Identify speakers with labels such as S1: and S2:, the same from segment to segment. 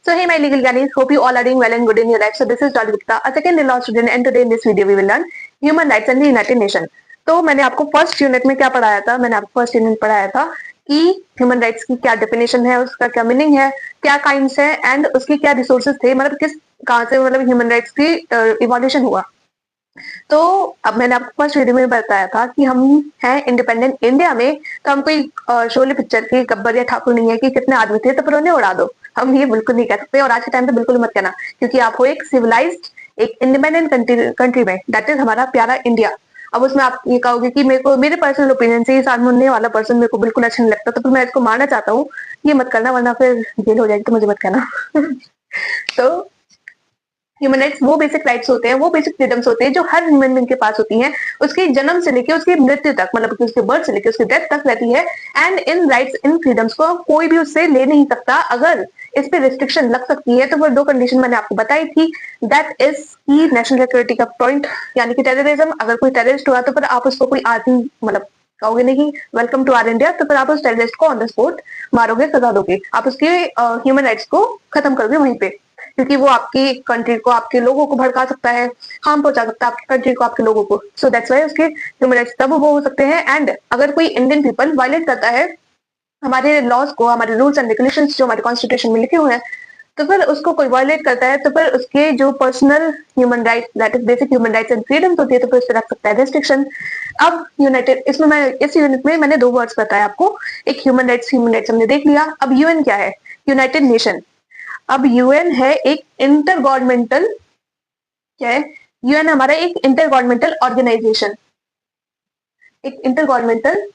S1: So hey my legal guys, hope you all are doing well and good in your life. So this is Dolly Gupta, a second in law student, and today in this video we will learn human rights and the United Nation. तो मैंने आपको first unit में क्या पढ़ाया था? मैंने आपको first unit पढ़ाया था कि ह्यूमन राइट्स की क्या डेफिनेशन है, उसका क्या मीनिंग है, क्या काइंड्स है एंड उसके क्या रिसोर्सेज थे, मतलब किस कहाँ से मतलब ह्यूमन राइट्स की इवोल्यूशन हुआ। तो अब मैंने आपको फर्स्ट वीडियो में बताया था कि हम हैं इंडिपेंडेंट इंडिया में, तो हम कोई शोले पिक्चर के गब्बर या ठाकुर नहीं है कि कितने आदमी थे तो फिर उन्हें उड़ा दो। हम ये बिल्कुल नहीं कह सकते और आज के टाइम पे बिल्कुल मत कहना, क्योंकि आप हो एक सिविलाइज्ड, एक इंडिपेंडेंट कंट्री में, दैट इज हमारा प्यारा इंडिया। अब उसमें आप ये कहोगे कि मेरे को मेरे पर्सनल ओपिनियन से सामने वाला पर्सन मेरे को बिल्कुल अच्छा नहीं लगता, तो फिर मैं इसको मारना चाहता हूँ, ये मत करना वरना फिर जेल हो जाएगी, तो मुझे मत कहना। तो ह्यूमन राइट्स वो बेसिक राइट्स होते हैं, वो बेसिक फ्रीडम्स होते हैं जो हर ह्यूमन बीइंग के पास होती हैं, उसके जन्म से लेके उसकी मृत्यु तक, मतलब उसके बर्थ से लेके उसकी डेथ तक रहती है। And in rights, in freedoms को कोई भी उससे ले नहीं सकता। अगर इस पे रिस्ट्रिक्शन लग सकती है तो वो दो कंडीशन मैंने आपको बताई थी, दैट इज की नेशनल सिक्योरिटी का पॉइंट, यानी कि टेररिज्म। अगर कोई टेररिस्ट हुआ तो फिर आप उसको कोई आदमी मतलब कहोगे नहीं वेलकम टू आर इंडिया, तो फिर आप उस टेररिस्ट को ऑन द स्पॉट मारोगे, सजा दोगे, आप उसके ह्यूमन राइट्स को खत्म करोगे वहीं पे, क्योंकि वो आपकी कंट्री को, आपके लोगों को भड़का सकता है, हार्म पहुंचा सकता है आपकी कंट्री को, आपके लोगों को। सो दैट्स व्हाई उसके ह्यूमन राइट्स तब वो हो सकते हैं। एंड अगर कोई इंडियन पीपल वायलेट करता है हमारे लॉज को, हमारे रूल्स एंड रेगुलेशंस जो हमारे कॉन्स्टिट्यूशन में लिखे हुए हैं, तो फिर उसको कोई वायलेट करता है तो फिर उसके जो personal human rights, that is basic human rights and freedoms होती है, तो फिर उससे रख सकता है रेस्ट्रिक्शन। अब यूनाइटेड, इसमें मैं इस यूनिट में मैंने दो वर्ड्स बताया आपको, एक ह्यूमन राइट्स हमने देख लिया। अब यूएन क्या है? United nation. अब यूएन है एक इंटर गवर्नमेंटल, क्या है? यूएन हमारा एक इंटर गवर्नमेंटल ऑर्गेनाइजेशन, एक इंटर गवर्नमेंटल,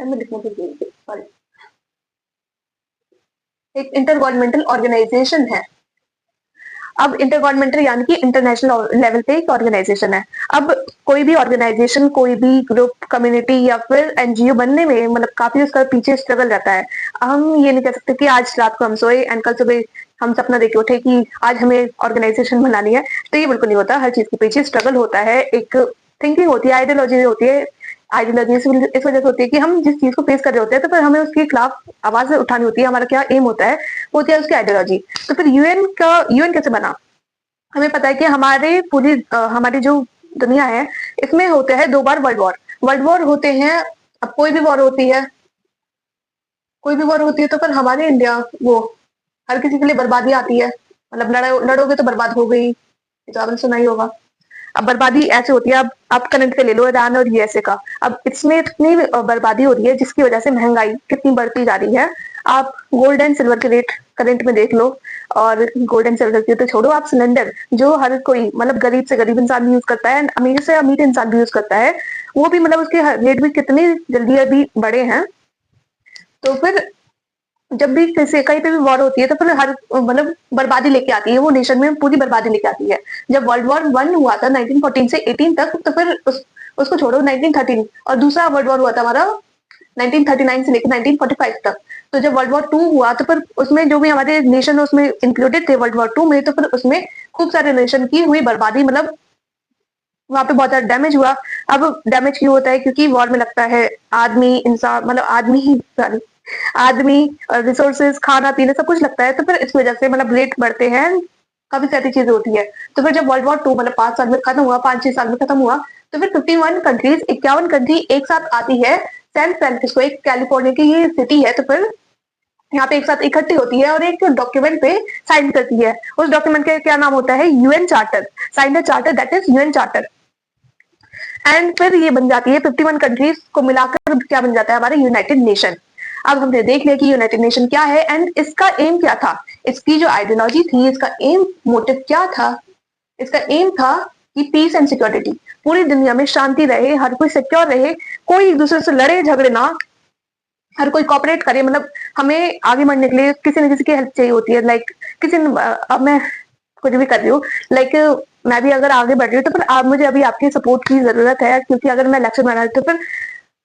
S1: सॉरी, एक इंटर गवर्नमेंटल ऑर्गेनाइजेशन है। अब इंटर गवर्नमेंटल यानी कि इंटरनेशनल लेवल पे एक ऑर्गेनाइजेशन है। अब कोई भी ऑर्गेनाइजेशन, कोई भी ग्रुप, कम्युनिटी या फिर एनजीओ बनने में मतलब काफी उसका पीछे स्ट्रगल रहता है। हम ये नहीं कह सकते कि आज रात को हम सोए एंड कल सुबह हम सपना देख के उठे कि आज हमें ऑर्गेनाइजेशन बनानी है, तो ये बिल्कुल नहीं होता। हर चीज के पीछे स्ट्रगल होता है, एक थिंकिंग होती है, आइडियोलॉजी होती है। आइडियोलॉजी इस वजह से होती है कि हम जिस चीज को फेस कर रहे होते हैं तो फिर हमें उसके खिलाफ आवाज उठानी होती है। हमारा क्या एम होता है, वो होती है उसकी आइडियोलॉजी। तो फिर यूएन कैसे बना? हमें पता है कि हमारे पूरी हमारी जो दुनिया है इसमें होते हैं दो बार वर्ल्ड वॉर होते हैं। अब कोई भी वॉर होती है, कोई भी वॉर होती है तो फिर हमारे इंडिया, वो हर किसी के लिए बर्बादी आती है, मतलब लड़ोगे तो बर्बाद हो गई, ये तो आपने सुना ही होगा। अब बर्बादी ऐसे होती है, अब आप करंट पे ले लो ईरान और यूएसए का, अब इसमें इतनी बर्बादी हो रही है जिसकी वजह से महंगाई कितनी बढ़ती जा रही है। आप गोल्ड एंड सिल्वर के रेट करंट में देख लो, और गोल्ड एंड सिल्वर की तो छोड़ो, आप सिलेंडर जो हर कोई मतलब गरीब से गरीब इंसान भी यूज करता है, अमीर से अमीर इंसान भी यूज करता है, वो भी मतलब उसके रेट भी कितनी जल्दी अभी बढ़े हैं। तो फिर जब भी किसी कहीं पे भी वॉर होती है तो फिर हर मतलब बर्बादी लेके आती है, वो नेशन में पूरी बर्बादी लेके आती है। जब वर्ल्ड वॉर वन हुआ था 1914 से 18 तक, तो फिर उसको छोड़ो 1913, और दूसरा वर्ल्ड वॉर हुआ था हमारा 1939 से लेकर 1945 तक। तो जब वर्ल्ड वॉर टू हुआ तो फिर उसमें जो भी हमारे नेशन उसमें इंक्लूडेड थे वर्ल्ड वॉर टू में, तो फिर उसमें खूब सारे नेशन की हुई बर्बादी, मतलब वहां पे बहुत ज्यादा डैमेज हुआ। अब डैमेज क्यों होता है? क्योंकि वॉर में लगता है आदमी, इंसान, मतलब आदमी ही, सॉरी, आदमी, रिसोर्सेज, खाना पीना सब कुछ लगता है, तो फिर इस वजह से मतलब रेट बढ़ते हैं, काफी सारी चीजें होती है। तो फिर जब वर्ल्ड वॉर टू मतलब 5 साल में खत्म हुआ, 5-6 साल में खत्म हुआ, तो फिर 51 कंट्रीज, 51 कंट्री एक साथ आती है सैन फ्रांसिस्को, एक कैलिफोर्निया की ये सिटी है, तो फिर यहाँ पे एक साथ इकट्ठी होती है और एक डॉक्यूमेंट पे साइन करती है। उस डॉक्यूमेंट का क्या नाम होता है? UN charter. Sign the charter, that is UN charter. And फिर ये बन जाती है 51 कंट्रीज को मिलाकर क्या बन जाता है? हमारा यूनाइटेड नेशन। अब हमने देख लिया कि यूनाइटेड नेशन क्या है एंड इसका एम क्या था, इसकी जो आइडियोलॉजी थी, इसका एम, मोटिव क्या था? इसका एम था कि पीस एंड सिक्योरिटी, पूरी दुनिया में शांति रहे, हर कोई सिक्योर रहे, कोई एक दूसरे से लड़े झगड़े ना, हर कोई कॉपरेट करे। मतलब हमें आगे बढ़ने के लिए किसी न किसी की हेल्प चाहिए होती है, लाइक किसी अब मैं कुछ भी कर रही हूँ, लाइक मैं भी अगर आगे बढ़ रही हूँ तो फिर आप मुझे अभी आपकी सपोर्ट की जरूरत है, क्योंकि अगर मैं लेक्चर बना रही हूँ तो फिर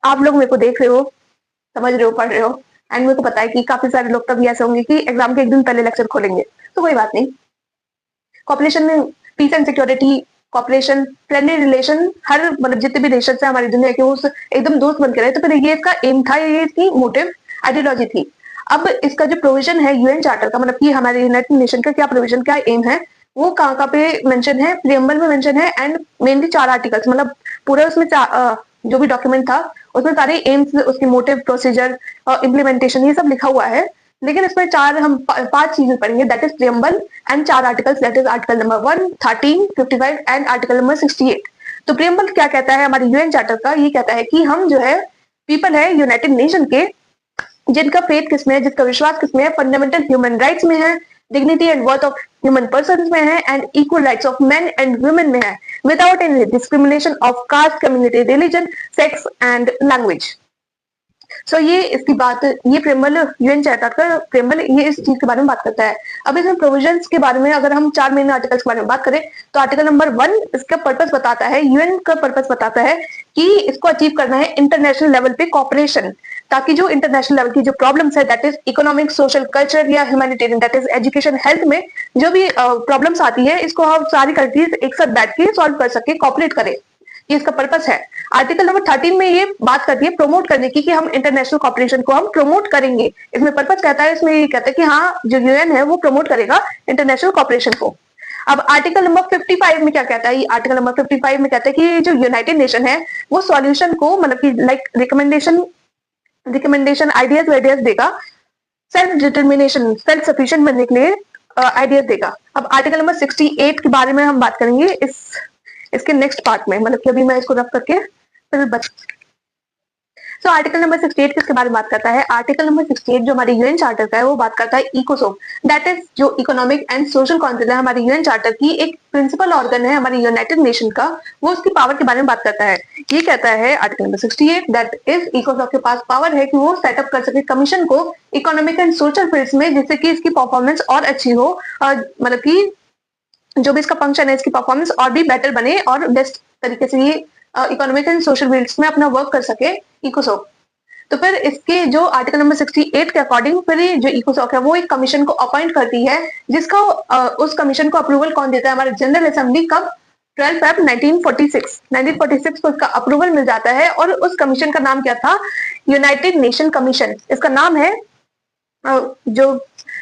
S1: आप लोग मेरे को देख रहे हो, समझ रहे हो, पढ़ रहे हो, एंड मेरे को पता है कि काफी सारे लोग तभी ऐसे होंगे कि एग्जाम के एक दिन पहले लेक्चर खोलेंगे, तो कोई बात नहीं। कॉपरेशन में peace and security, cooperation, friendly relation, हर मतलब जितने भी नेशन से हमारी दुनिया के उस एकदम दोस्त बन के रहे, तो फिर ये इसका एम था, ये इसकी मोटिव आइडियोलॉजी थी। अब इसका जो प्रोविजन है यूएन चार्टर का, मतलब कि हमारे यूनाइटेड नेशन का क्या प्रोविजन, क्या एम है, वो कहाँ कहाँ पे मेंशन है, प्रियम्बल में मेंशन है, एंड मेनली 4 आर्टिकल्स, मतलब पूरा उसमें जो भी डॉक्यूमेंट था उसमें सारे एम्स, उसकी मोटिव, प्रोसीजर, इम्प्लीमेंटेशन, ये सब लिखा हुआ है। लेकिन इसमें हम 5 चीजें पढ़ेंगे, that is preamble and 4 articles, that is article number 1, 13, 55 and article number 68। तो प्रियम्बल क्या कहता है हमारे यूएन चार्टर का, ये कहता है कि हम जो है पीपल है यूनाइटेड नेशन के, जिनका फेथ किसमें है, जिसका विश्वास किसमें है, फंडामेंटल ह्यूमन राइट्स में है, dignity and worth of human person में है, and equal rights of men and women में है, without any discrimination of caste, community, religion, sex and language. So ये इसकी बात, ये प्रेमबल यूएन चार्टर का प्रेमबल ये इस चीज के बारे में बात करता है। अब इसमें प्रोविजंस के बारे में अगर हम 4 मेन आर्टिकल्स के बारे में बात करें, तो आर्टिकल नंबर 1 इसका पर्पस बताता है, यूएन का पर्पस बताता है कि इसको अचीव करना है इंटरनेशनल लेवल पे कॉपरेशन, ताकि जो इंटरनेशनल लेवल की जो प्रॉब्लम्स है, that is economic, social, culture या humanitarian, that is education, health में जो भी प्रॉब्लम्स आती है, इसको हम सारी कंट्रीज एक साथ बैठ के सॉल्व कर सके, कॉपरेट करें, ये इसका पर्पस है। आर्टिकल नंबर 13 में ये बात करती है प्रमोट करने की, कि हम इंटरनेशनल कॉपरेशन को हम प्रमोट करेंगे। इसमें पर्पस कहता है, इसमें ये कहता है कि हाँ जो यूएन है वो प्रमोट करेगा इंटरनेशनल कॉपरेशन को। अब आर्टिकल नंबर 55 में क्या कहता है, आर्टिकल नंबर 55 में कहता है कि जो यूनाइटेड नेशन है वो सॉल्यूशन को, मतलब कि लाइक रिकमेंडेशन आइडियाज देगा, सेल्फ डिटर्मिनेशन, सेल्फ सफिशिएंट बनने के लिए आइडियाज देगा। अब आर्टिकल नंबर 68 के बारे में हम बात करेंगे इसके नेक्स्ट पार्ट में, मतलब कि अभी मैं इसको रफ करके फिर सो आर्टिकल नंबर 68 किसके बारे में बात करता है, आर्टिकल नंबर 68 जो हमारे यूएन चार्टर का है वो बात करता है इकोसोक, दैट इज जो इकोनॉमिक एंड सोशल काउंसिल है हमारे यूएन चार्टर की एक प्रिंसिपल ऑर्गन है हमारे यूनाइटेड नेशन का, वो उसकी पावर के बारे में बात करता है। ये कहता है आर्टिकल नंबर 68 दैट इज इकोसोक के पास पावर है कि वो सेटअप कर सके कमीशन को इकोनॉमिक एंड सोशल फील्ड्स में, जिससे कि इसकी परफॉर्मेंस और अच्छी हो, मतलब कि जो भी इसका फंक्शन है इसकी परफॉर्मेंस और भी बेटर बने और बेस्ट तरीके से ये इकोनॉमिक एंड सोशल फील्ड्स में अपना वर्क कर सके इकोसॉक। तो फिर इसके जो आर्टिकल नंबर 68 के अकॉर्डिंग फिर ये जो इकोसॉक है वो एक कमीशन को अपॉइंट करती है, जिसका उस कमीशन को अप्रूवल कौन देता है, हमारे जनरल असेंबली कब, 12 फेब 1946 को इसका अप्रूवल मिल जाता है। और उस कमीशन का नाम क्या था, यूनाइटेड नेशन कमीशन। इसका नाम है जो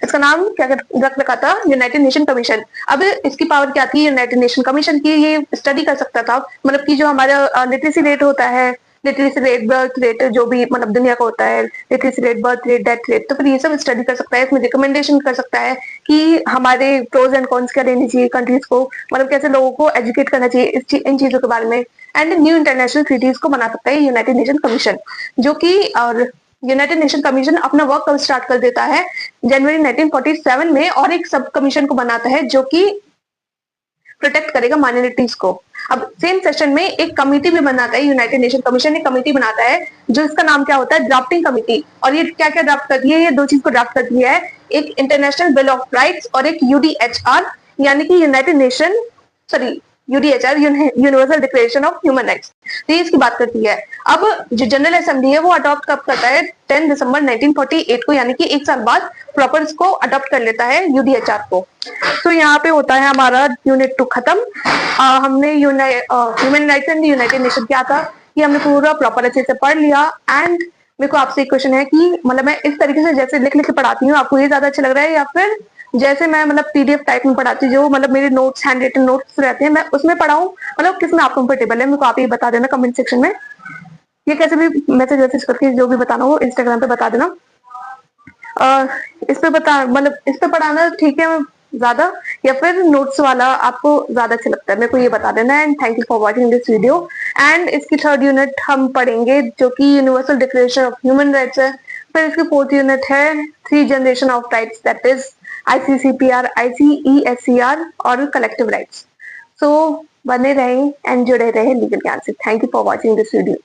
S1: इसका नाम क्या रख रखा था, यूनाइटेड नेशन कमीशन। अब इसकी पावर क्या थी यूनाइटेड नेशन कमीशन की, ये स्टडी कर सकता था, मतलब कि जो हमारा लिटरेसी रेट होता है, लिटरेसी रेट, बर्थ रेट, जो भी मतलब दुनिया का होता है, literacy rate, birth rate, death rate, तो फिर ये सब स्टडी कर सकता है। इसमें रिकमेंडेशन कर सकता है कि हमारे प्रोज एंड कॉन्स क्या लेनी चाहिए कंट्रीज को, मतलब कैसे लोगों को एजुकेट करना चाहिए इन चीजों के बारे में, एंड न्यू इंटरनेशनल ट्रीटीज को बना सकता है यूनाइटेड नेशन कमीशन। जो कि और यूनाइटेड नेशन कमीशन अपना वर्क कब स्टार्ट कर देता है, जनवरी 1947 में, और एक सब कमीशन को बनाता है जो कि प्रोटेक्ट करेगा माइनॉरिटीज को। अब सेम सेशन में एक कमिटी भी बनाता है, यूनाइटेड नेशन कमीशन एक कमिटी बनाता है जो इसका नाम क्या होता है, ड्राफ्टिंग कमिटी। और ये क्या क्या ड्राफ्ट करती है, ये 2 चीज को ड्राफ्ट करती है, एक इंटरनेशनल बिल ऑफ राइट्स और एक यूडीएचआर, यानी कि United nation UDHR, universal declaration of human rights. तो इसकी बात करती है। अब जो जनरल असेंबली है वो अडॉप्ट कब करता है, 10 दिसंबर 1948 को, यानी कि 1 साल बाद प्रॉपर इसको अडॉप्ट कर लेता है यूडीएचआर को। तो यहाँ पे होता है हमारा यूनिट 2 खत्म। हमने human rights and United nation क्या था कि हमने पूरा प्रॉपर अच्छे से पढ़ लिया। एंड मेरे को आपसे एक क्वेश्चन है कि मतलब मैं इस तरीके से जैसे लिख लिख के पढ़ाती हूँ, आपको ये ज्यादा अच्छा लग रहा है, या फिर जैसे मैं मतलब पीडीएफ टाइप में पढ़ाती हूँ, जो मतलब मेरे नोट्स, हैंड रिटन नोट्स रहते हैं, मैं उसमें पढ़ाऊँ, मतलब किसमें आप कंफर्टेबल है, मेरे को आप ये बता देना कमेंट सेक्शन में। ये कैसे भी मैसेज करके जो भी बताना हो इंस्टाग्राम पे बता देना। इस पे मतलब इस पे पढ़ाना ठीक है ज्यादा, या फिर नोट्स वाला आपको ज्यादा अच्छा लगता है, मेरे को ये बता देना। And thank you for watching this video. And इसकी 3rd यूनिट हम पढ़ेंगे जो कि universal declaration of human rights है। फिर इसकी 4th यूनिट है 3 generation of rights, that is ICCPR, ICESCR और कलेक्टिव राइट्स। सो बने रहें एंड जुड़े रहें लीगल ज्ञान से। Thank you for watching this video.